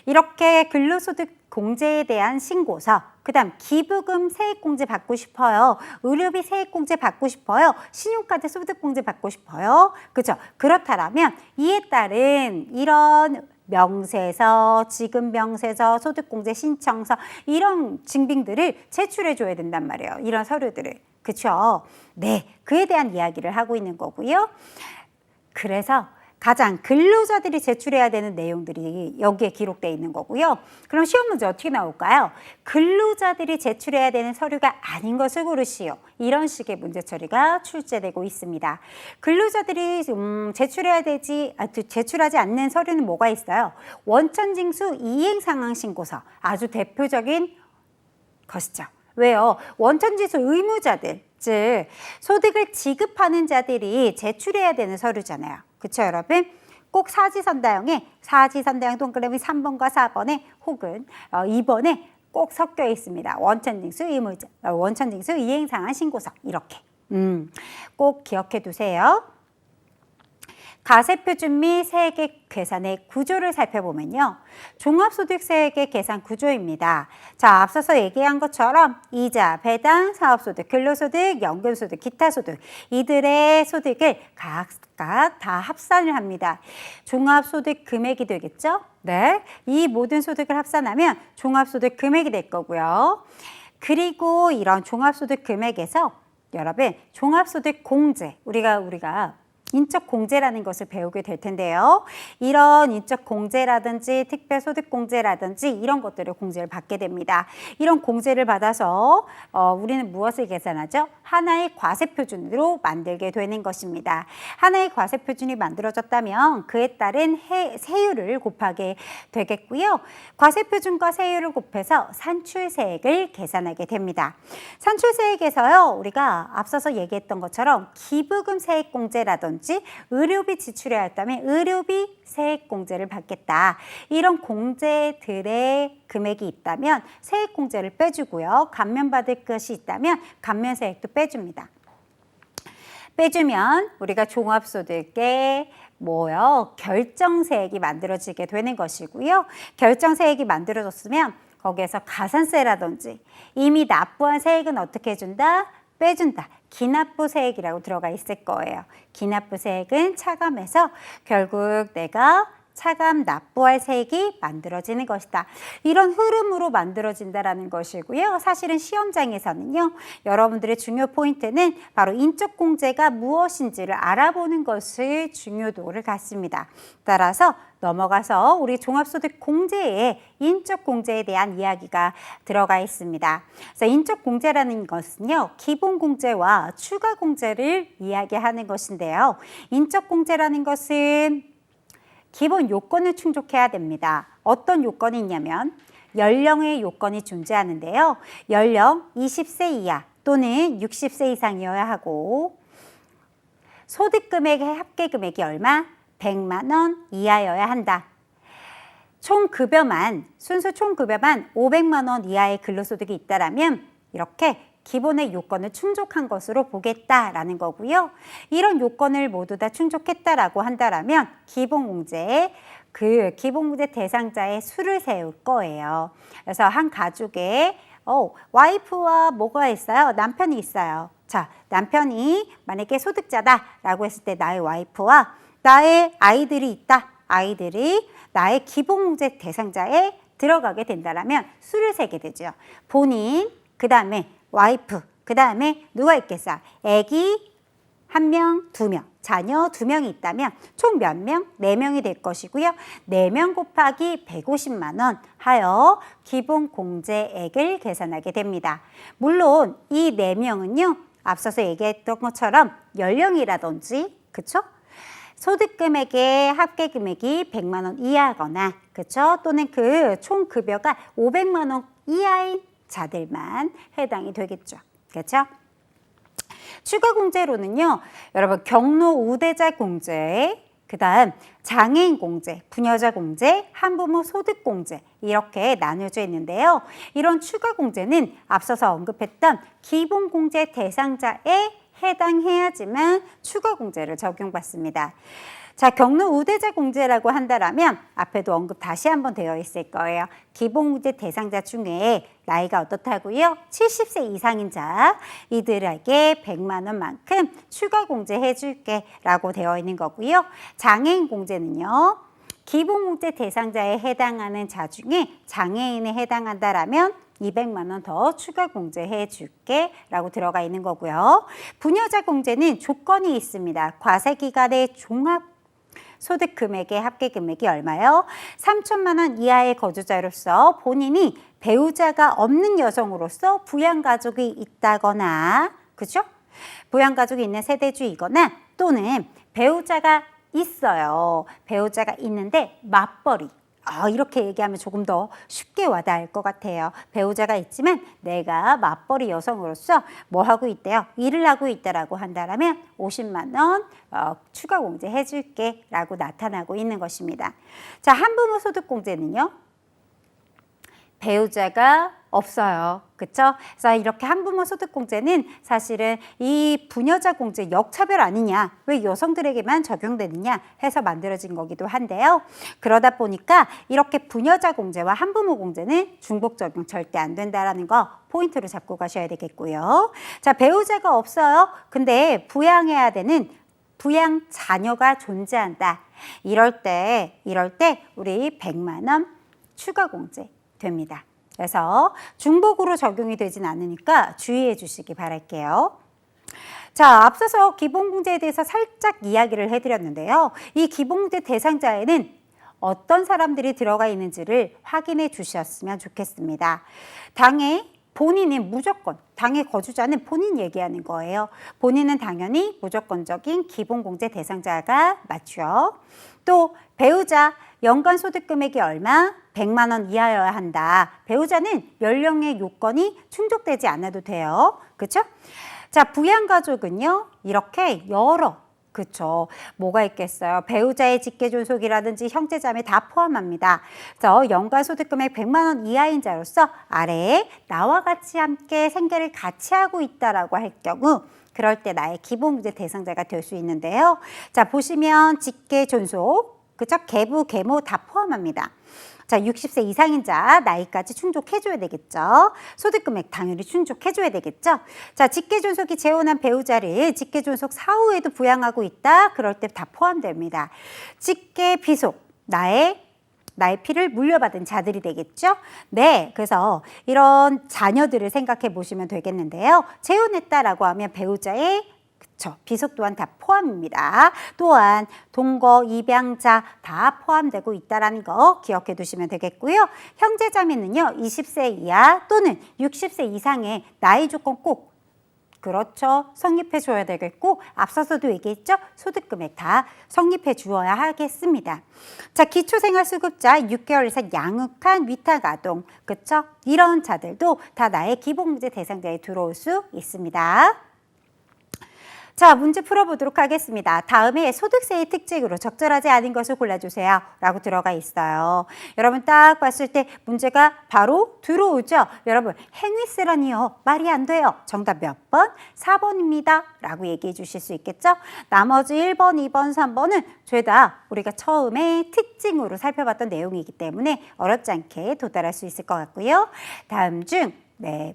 이렇게 근로소득 공제에 대한 신고서, 그 다음 기부금 세액공제 받고 싶어요. 의료비 세액공제 받고 싶어요. 신용카드 소득공제 받고 싶어요. 그죠? 그렇다면 이에 따른 이런 명세서, 지급명세서, 소득공제 신청서 이런 증빙들을 제출해 줘야 된단 말이에요. 이런 서류들을. 그렇죠? 네, 그에 대한 이야기를 하고 있는 거고요. 그래서 가장 근로자들이 제출해야 되는 내용들이 여기에 기록되어 있는 거고요. 그럼 시험 문제 어떻게 나올까요? 근로자들이 제출해야 되는 서류가 아닌 것을 고르시오. 이런 식의 문제 처리가 출제되고 있습니다. 근로자들이 제출하지 않는 서류는 뭐가 있어요? 원천징수 이행상황신고서, 아주 대표적인 것이죠. 왜요? 원천징수 의무자들, 즉 소득을 지급하는 자들이 제출해야 되는 서류잖아요. 그렇죠, 여러분? 꼭 사지선다형에 사지선다형 동그라미 3번과 4번에 혹은 2번에 꼭 섞여 있습니다. 원천징수, 의무자, 원천징수, 이행상한 신고서 이렇게 꼭 기억해 두세요. 가세표준 및 세액의 계산의 구조를 살펴보면요. 종합소득세액의 계산 구조입니다. 자, 앞서서 얘기한 것처럼 이자, 배당, 사업소득, 근로소득, 연금소득, 기타소득 이들의 소득을 각각 다 합산을 합니다. 종합소득 금액이 되겠죠? 네, 이 모든 소득을 합산하면 종합소득 금액이 될 거고요. 그리고 이런 종합소득 금액에서 여러분 종합소득 공제 우리가 인적 공제라는 것을 배우게 될 텐데요. 이런 인적 공제라든지 특별소득 공제라든지 이런 것들을 공제를 받게 됩니다. 이런 공제를 받아서 우리는 무엇을 계산하죠? 하나의 과세표준으로 만들게 되는 것입니다. 하나의 과세표준이 만들어졌다면 그에 따른 세율을 곱하게 되겠고요. 과세표준과 세율을 곱해서 산출세액을 계산하게 됩니다. 산출세액에서요. 우리가 앞서서 얘기했던 것처럼 기부금 세액공제라든지 의료비 지출해야 했다면 의료비 세액공제를 받겠다. 이런 공제들의 금액이 있다면 세액공제를 빼주고요. 감면받을 것이 있다면 감면세액도 빼줍니다. 빼주면 우리가 종합소득의 결정세액이 만들어지게 되는 것이고요. 결정세액이 만들어졌으면 거기에서 가산세라든지 이미 납부한 세액은 어떻게 해준다? 빼준다. 기납부세액이라고 들어가 있을 거예요. 기납부세액은 차감해서 결국 내가 차감 납부할 세액이 만들어지는 것이다. 이런 흐름으로 만들어진다라는 것이고요. 사실은 시험장에서는요. 여러분들의 중요 포인트는 바로 인적 공제가 무엇인지를 알아보는 것을 중요도를 갖습니다. 따라서 넘어가서 우리 종합소득 공제에 인적 공제에 대한 이야기가 들어가 있습니다. 그래서 인적 공제라는 것은요. 기본 공제와 추가 공제를 이야기하는 것인데요. 인적 공제라는 것은 기본 요건을 충족해야 됩니다. 어떤 요건이 있냐면 연령의 요건이 존재하는데요. 연령 20세 이하 또는 60세 이상이어야 하고 소득금액의 합계금액이 얼마? 100만 원 이하여야 한다. 총급여만 순수 총급여만 500만 원 이하의 근로소득이 있다라면 이렇게 기본의 요건을 충족한 것으로 보겠다라는 거고요. 이런 요건을 모두 다 충족했다라고 한다라면 기본공제에 그 기본공제 대상자의 수를 세울 거예요. 그래서 한 가족에 와이프와 뭐가 있어요? 남편이 있어요. 자, 남편이 만약에 소득자다라고 했을 때 나의 와이프와 나의 아이들이 있다. 아이들이 나의 기본공제 대상자에 들어가게 된다라면 수를 세게 되죠. 본인, 그 다음에 와이프, 그 다음에 누가 있겠어? 아기 1명, 2명, 자녀 2명이 있다면 총 몇 명? 4명이 될 것이고요. 4명 곱하기 150만 원 하여 기본 공제액을 계산하게 됩니다. 물론 이 4명은요. 앞서서 얘기했던 것처럼 연령이라든지 그쵸? 소득금액의 합계금액이 100만 원 이하거나 그쵸? 또는 그 총급여가 500만 원 이하인 자들만 해당이 되겠죠. 그렇죠? 추가 공제로는요. 여러분 경로 우대자 공제, 그다음 장애인 공제, 부녀자 공제, 한부모 소득 공제 이렇게 나뉘어져 있는데요. 이런 추가 공제는 앞서서 언급했던 기본 공제 대상자에 해당해야지만 추가 공제를 적용받습니다. 자, 경로 우대자 공제라고 한다라면 앞에도 언급 다시 한번 되어 있을 거예요. 기본공제 대상자 중에 나이가 어떻다고요? 70세 이상인 자, 이들에게 100만 원만큼 추가 공제해 줄게 라고 되어 있는 거고요. 장애인 공제는요. 기본공제 대상자에 해당하는 자 중에 장애인에 해당한다라면 200만 원 더 추가 공제해 줄게 라고 들어가 있는 거고요. 부녀자 공제는 조건이 있습니다. 과세기간의 종합 소득 금액의 합계 금액이 얼마요? 3천만 원 이하의 거주자로서 본인이 배우자가 없는 여성으로서 부양가족이 있다거나 그죠? 부양가족이 있는 세대주이거나 또는 배우자가 있어요. 배우자가 있는데 맞벌이 이렇게 얘기하면 조금 더 쉽게 와닿을 것 같아요. 배우자가 있지만 내가 맞벌이 여성으로서 뭐 하고 있대요? 일을 하고 있다라고 한다면 50만 원 추가 공제 해줄게 라고 나타나고 있는 것입니다. 자, 한부모 소득공제는요. 배우자가 없어요. 그렇죠? 그래서 이렇게 한부모 소득공제는 사실은 이 부녀자 공제 역차별 아니냐, 왜 여성들에게만 적용되느냐 해서 만들어진 거기도 한데요. 그러다 보니까 이렇게 부녀자 공제와 한부모 공제는 중복 적용 절대 안 된다라는 거 포인트로 잡고 가셔야 되겠고요. 자, 배우자가 없어요. 근데 부양해야 되는 부양 자녀가 존재한다. 이럴 때 우리 100만 원 추가 공제 됩니다. 그래서 중복으로 적용이 되진 않으니까 주의해 주시기 바랄게요. 자, 앞서서 기본공제에 대해서 살짝 이야기를 해드렸는데요. 이 기본공제 대상자에는 어떤 사람들이 들어가 있는지를 확인해 주셨으면 좋겠습니다. 당의 본인은 무조건, 당의 거주자는 본인 얘기하는 거예요. 본인은 당연히 무조건적인 기본공제 대상자가 맞죠. 또 배우자 연간 소득 금액이 얼마? 100만 원 이하여야 한다. 배우자는 연령의 요건이 충족되지 않아도 돼요. 그렇죠? 자, 부양가족은요. 이렇게 여러 그렇죠. 뭐가 있겠어요? 배우자의 직계존속이라든지 형제자매 다 포함합니다. 그래서 연간 소득금액 100만 원 이하인 자로서 아래에 나와 같이 함께 생계를 같이 하고 있다라고 할 경우 그럴 때 나의 기본공제 대상자가 될 수 있는데요. 자, 보시면 직계존속, 그렇죠? 계부, 계모 다 포함합니다. 자, 60세 이상인 자 나이까지 충족해줘야 되겠죠. 소득금액 당연히 충족해줘야 되겠죠. 자, 직계존속이 재혼한 배우자를 직계존속 사후에도 부양하고 있다. 그럴 때 다 포함됩니다. 직계비속, 나의 피를 물려받은 자들이 되겠죠. 네, 그래서 이런 자녀들을 생각해 보시면 되겠는데요. 재혼했다라고 하면 배우자의 비속 또한 다 포함입니다. 또한 동거, 입양자 다 포함되고 있다는 거 기억해 두시면 되겠고요. 형제자매는요. 20세 이하 또는 60세 이상의 나이 조건 꼭 그렇죠. 성립해 줘야 되겠고 앞서서도 얘기했죠. 소득금액 다 성립해 주어야 하겠습니다. 자, 기초생활수급자 6개월 이상 양육한 위탁아동 그렇죠. 이런 자들도 다 나의 기본공제 대상자에 들어올 수 있습니다. 자, 문제 풀어보도록 하겠습니다. 다음에 소득세의 특징으로 적절하지 않은 것을 골라주세요 라고 들어가 있어요. 여러분 딱 봤을 때 문제가 바로 들어오죠. 여러분 행위세라니요. 말이 안 돼요. 정답 몇 번? 4번입니다. 라고 얘기해 주실 수 있겠죠. 나머지 1번, 2번, 3번은 죄다 우리가 처음에 특징으로 살펴봤던 내용이기 때문에 어렵지 않게 도달할 수 있을 것 같고요. 다음 중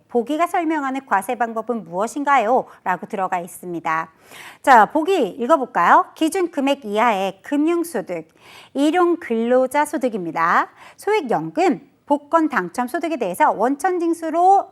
보기가 설명하는 과세 방법은 무엇인가요? 라고 들어가 있습니다. 자, 보기 읽어볼까요? 기준 금액 이하의 금융소득, 일용 근로자 소득입니다. 소액연금, 복권 당첨 소득에 대해서 원천징수로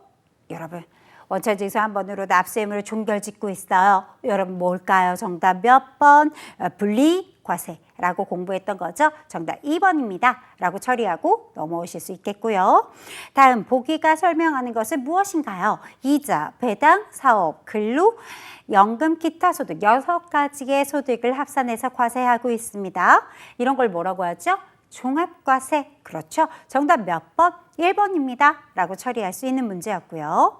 여러분 원천징수 한 번으로 납세의무를 종결짓고 있어요. 여러분 뭘까요? 정답 몇 번? 분리과세라고 공부했던 거죠. 정답 2번입니다. 라고 처리하고 넘어오실 수 있겠고요. 다음 보기가 설명하는 것은 무엇인가요? 이자, 배당, 사업, 근로, 연금, 기타 소득 6가지의 소득을 합산해서 과세하고 있습니다. 이런 걸 뭐라고 하죠? 종합과세. 그렇죠. 정답 몇 번? 1번입니다. 라고 처리할 수 있는 문제였고요.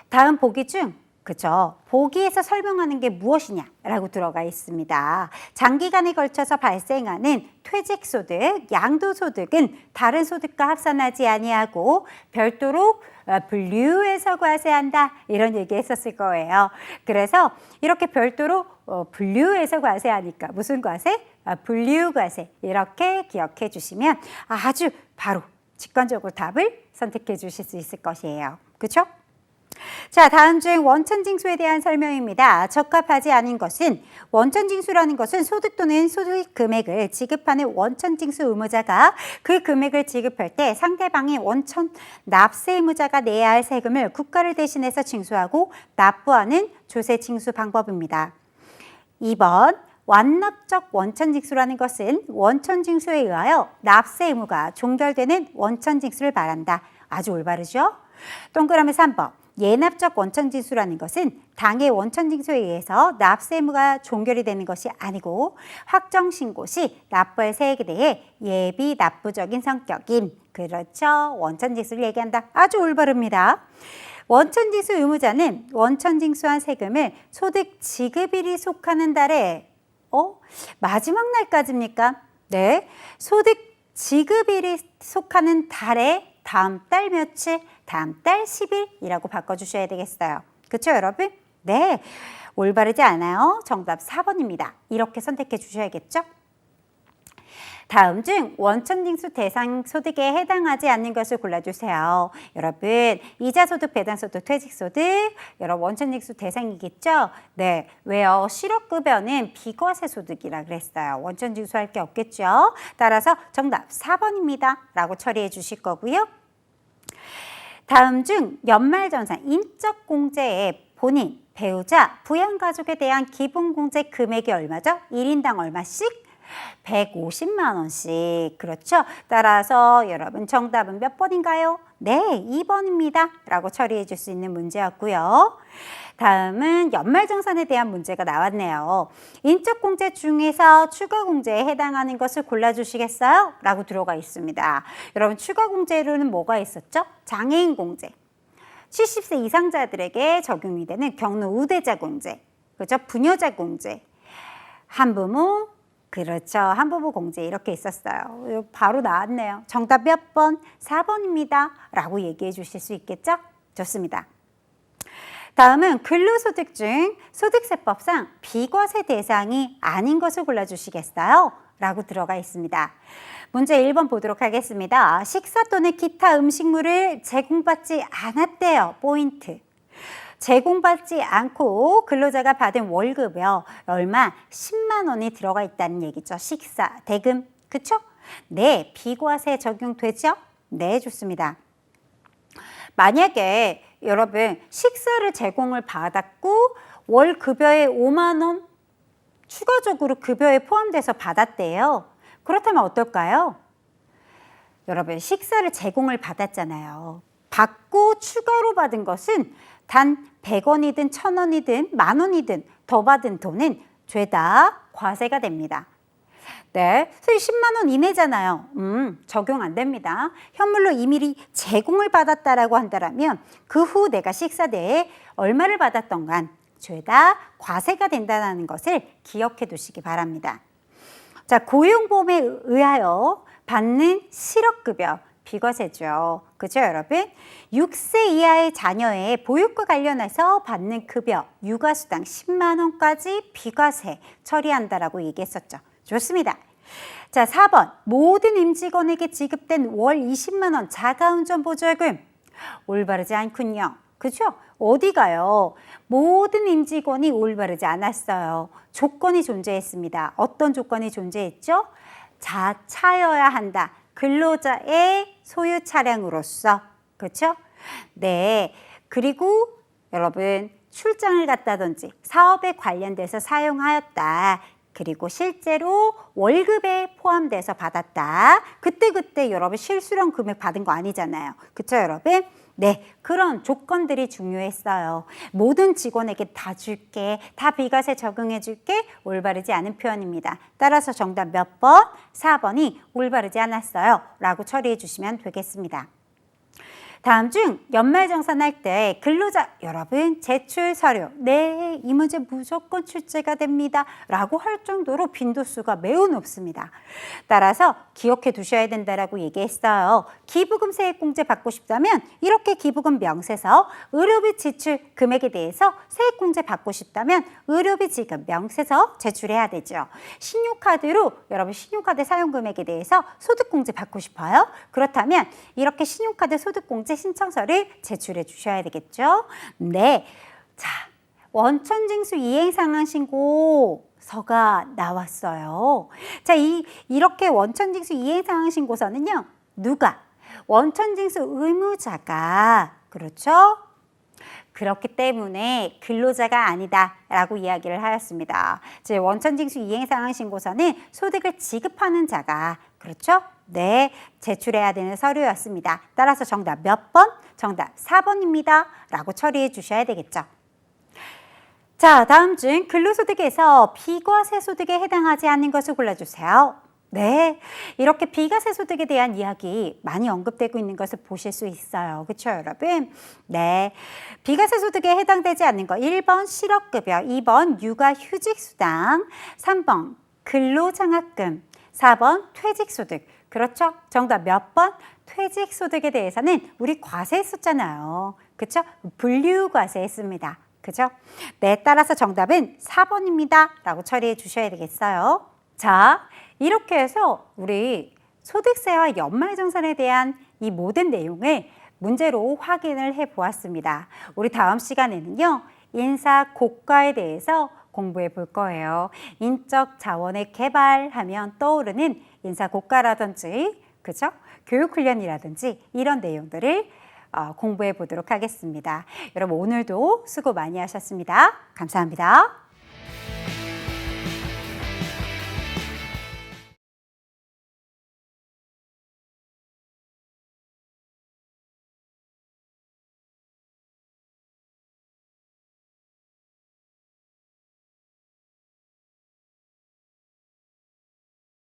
다음 보기 중 그죠? 보기에서 설명하는 게 무엇이냐라고 들어가 있습니다. 장기간에 걸쳐서 발생하는 퇴직소득, 양도소득은 다른 소득과 합산하지 아니하고 별도로 분류해서 과세한다 이런 얘기 했었을 거예요. 그래서 이렇게 별도로 분류해서 과세하니까 무슨 과세? 분류과세 이렇게 기억해 주시면 아주 바로 직관적으로 답을 선택해 주실 수 있을 것이에요. 그렇죠? 자, 다음 중 원천징수에 대한 설명입니다. 적합하지 않은 것은 원천징수라는 것은 소득 또는 소득 금액을 지급하는 원천징수 의무자가 그 금액을 지급할 때 상대방이 원천 납세 의무자가 내야 할 세금을 국가를 대신해서 징수하고 납부하는 조세 징수 방법입니다. 2번 완납적 원천징수라는 것은 원천징수에 의하여 납세 의무가 종결되는 원천징수를 말한다. 아주 올바르죠? 동그라미 3번 예납적 원천징수라는 것은 당해 원천징수에 의해서 납세 의무가 종결이 되는 것이 아니고 확정신고 시 납부할 세액에 대해 예비 납부적인 성격인, 그렇죠, 원천징수를 얘기한다. 아주 올바릅니다. 원천징수 의무자는 원천징수한 세금을 소득 지급일이 속하는 달에 마지막 날까지입니까? 네, 소득 지급일이 속하는 달에 다음 달 며칠, 다음 달 10일이라고 바꿔주셔야 되겠어요. 그렇죠, 여러분? 네, 올바르지 않아요. 정답 4번입니다. 이렇게 선택해 주셔야겠죠? 다음 중 원천징수 대상 소득에 해당하지 않는 것을 골라주세요. 여러분, 이자소득, 배당소득, 퇴직소득, 여러분 원천징수 대상이겠죠? 네, 왜요? 실업급여는 비과세 소득이라 그랬어요. 원천징수할 게 없겠죠? 따라서 정답 4번입니다. 라고 처리해 주실 거고요. 다음 중 연말정산 인적공제에 본인, 배우자, 부양가족에 대한 기본공제 금액이 얼마죠? 1인당 얼마씩? 150만 원씩. 그렇죠? 따라서 여러분 정답은 몇 번인가요? 네, 2번입니다. 라고 처리해 줄 수 있는 문제였고요. 다음은 연말정산에 대한 문제가 나왔네요. 인적공제 중에서 추가공제에 해당하는 것을 골라주시겠어요? 라고 들어가 있습니다. 여러분, 추가공제로는 뭐가 있었죠? 장애인공제. 70세 이상자들에게 적용이 되는 경로 우대자 공제. 그렇죠? 부녀자 공제. 한부모, 그렇죠. 한부모 공제 이렇게 있었어요. 바로 나왔네요. 정답 몇 번? 4번입니다. 라고 얘기해 주실 수 있겠죠? 좋습니다. 다음은 근로소득 중 소득세법상 비과세 대상이 아닌 것을 골라주시겠어요? 라고 들어가 있습니다. 문제 1번 보도록 하겠습니다. 식사 또는 기타 음식물을 제공받지 않았대요. 포인트. 제공받지 않고 근로자가 받은 월급이요. 얼마? 10만 원이 들어가 있다는 얘기죠. 식사, 대금. 그쵸? 네, 비과세 적용되죠? 네, 좋습니다. 만약에 여러분 식사를 제공을 받았고 월 급여에 5만 원 추가적으로 급여에 포함돼서 받았대요. 그렇다면 어떨까요? 여러분 식사를 제공을 받았잖아요. 받고 추가로 받은 것은 단 100원이든 1000원이든 만원이든 더 받은 돈은 죄다 과세가 됩니다. 네, 10만 원 이내잖아요. 적용 안 됩니다. 현물로 이미 제공을 받았다라고 한다면 그 후 내가 식사대에 얼마를 받았던 간 죄다 과세가 된다는 것을 기억해 두시기 바랍니다. 자, 고용보험에 의하여 받는 실업급여 비과세죠. 그죠, 여러분? 6세 이하의 자녀의 보육과 관련해서 받는 급여, 육아수당 10만 원까지 비과세 처리한다라고 얘기했었죠. 좋습니다. 자, 4번. 모든 임직원에게 지급된 월 20만 원 자가운전 보조금. 올바르지 않군요. 그죠? 어디 가요? 모든 임직원이 올바르지 않았어요. 조건이 존재했습니다. 어떤 조건이 존재했죠? 자차여야 한다. 근로자의 소유 차량으로서. 그렇죠? 네. 그리고 여러분 출장을 갔다든지 사업에 관련돼서 사용하였다. 그리고 실제로 월급에 포함돼서 받았다. 그때 여러분 실수령 금액 받은 거 아니잖아요. 그렇죠, 여러분? 네, 그런 조건들이 중요했어요. 모든 직원에게 다 줄게, 다 비과세 적용해 줄게, 올바르지 않은 표현입니다. 따라서 정답 몇 번? 4번이 올바르지 않았어요. 라고 처리해 주시면 되겠습니다. 다음 중 연말정산할 때 근로자 여러분 제출 서류 네, 이 문제 무조건 출제가 됩니다 라고 할 정도로 빈도수가 매우 높습니다. 따라서 기억해 두셔야 된다라고 얘기했어요. 기부금 세액공제 받고 싶다면 이렇게 기부금 명세서 의료비 지출 금액에 대해서 세액공제 받고 싶다면 의료비 지급 명세서 제출해야 되죠. 신용카드로 여러분 신용카드 사용 금액에 대해서 소득공제 받고 싶어요? 그렇다면 이렇게 신용카드 소득공제 신청서를 제출해 주셔야 되겠죠. 네, 자 원천징수 이행상황 신고서가 나왔어요. 자, 이렇게 원천징수 이행상황 신고서는요. 누가? 원천징수 의무자가 그렇죠? 그렇기 때문에 근로자가 아니다라고 이야기를 하였습니다. 즉 원천징수 이행상황 신고서는 소득을 지급하는 자가 그렇죠? 네, 제출해야 되는 서류였습니다. 따라서 정답 몇 번? 정답 4번입니다. 라고 처리해 주셔야 되겠죠. 자, 다음 중 근로소득에서 비과세소득에 해당하지 않는 것을 골라주세요. 네, 이렇게 비과세소득에 대한 이야기 많이 언급되고 있는 것을 보실 수 있어요. 그렇죠, 여러분? 네, 비과세소득에 해당되지 않는 거 1번 실업급여, 2번 육아휴직수당, 3번 근로장학금, 4번 퇴직소득. 그렇죠? 정답 몇 번? 퇴직소득에 대해서는 우리 과세했었잖아요. 그렇죠? 분류과세 했습니다. 그죠? 네, 따라서 정답은 4번입니다. 라고 처리해 주셔야 되겠어요. 자, 이렇게 해서 우리 소득세와 연말정산에 대한 이 모든 내용을 문제로 확인을 해 보았습니다. 우리 다음 시간에는요, 인사 고과에 대해서 공부해 볼 거예요. 인적 자원의 개발하면 떠오르는 인사 고과라든지, 그죠? 교육훈련이라든지 이런 내용들을 공부해 보도록 하겠습니다. 여러분 오늘도 수고 많이 하셨습니다. 감사합니다.